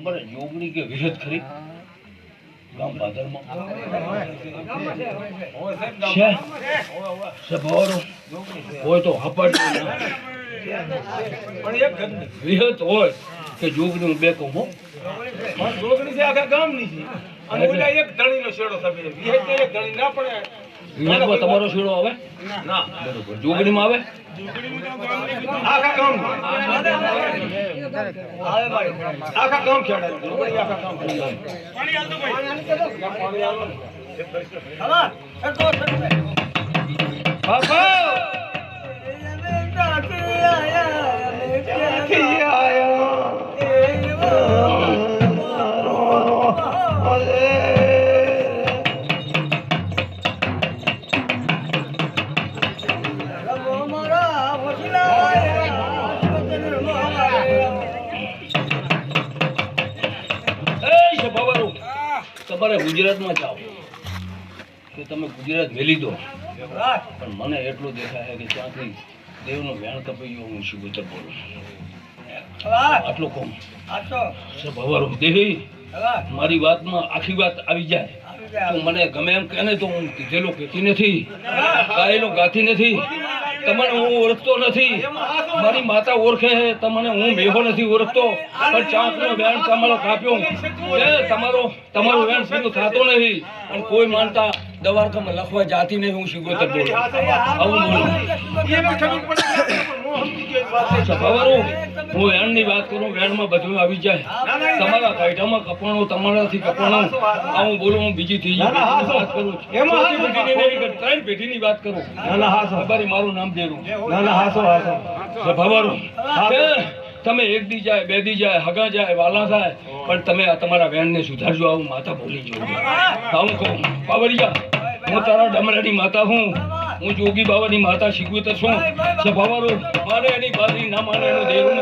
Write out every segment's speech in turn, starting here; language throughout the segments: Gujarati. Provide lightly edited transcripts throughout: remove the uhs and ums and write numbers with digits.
ખબર હે જોગણી કે વિહત ખરી ગામ ભાદરમાં છે સભારો હોય તો હપડ પણ એક ઘરની વિહત હોય કે જોગણી હું બે કહું હો પણ જોગણી છે આખા ગામની છે અને ઓલા એક ધણીનો શેડો સભે વિહેત એક ધણી ના પડે વિહતમાં તમારો શેડો આવે ના બરોબર જોગણીમાં આવે આખા ગામ આવે ભાઈ આખા ગામ ખેડે જોગણી આખા ગામ ખેડે પાણી આલતો ભાઈ પાણી આલો હા સરતો બાપા તમારે ગુજરાતમાં જાઓ કે તમે ગુજરાત વેલી દો પણ મને એટલું દેખાય કે ત્યાંથી દેવનો વેણ કપાઈ ગયો હું શિવોતર બોલું આટલો કોમ ભવારો દેહી મારી વાતમાં આખી વાત આવી જાય તો મને ગમે એમ કહે ને તો હું કીધેલો કહેતી નથી ગાયેલો ગાતી નથી તમને હું ઓળખતો નથી મારી માતા ઓળખે છે તમને હું મેહો નથી ઓળખતો પણ ચાંપનો વેણ તમારો કાપ્યો તમારો વેણ સીધું થતો નથી અને કોઈ માનતા દવારકામાં લખવા જાતી નહીં હું શિગોતર બોલું આવું બોલું હું વેણની વાત કરું વેણમાં બધું આવી જાય તમારા કાયદામાં કપણો તમારાથી કપણો હું બોલું હું બીજી ત્રીજી વાત કરું ત્રણ પેઢીની વાત કરું ખબર મારું નામ દેરું ભવારો તમે એક દી જાય બે દી જાય હગા જાય વાલા થાય પણ તમે તમારા વેણને સુધારજો આવું માતા બોલી જો આવું કહું પાવરિયા હું તારા ડમરાની માતા હું જોગી બાવાની માતા શીખવું છું ભવારો મારે એની બાજી ના માને એનું દેરું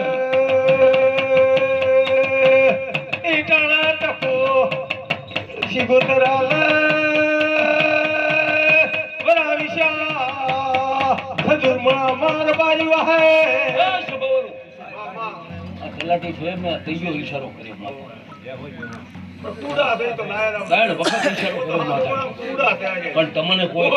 નથી ઈશારો કર્યો પણ તમને કોઈ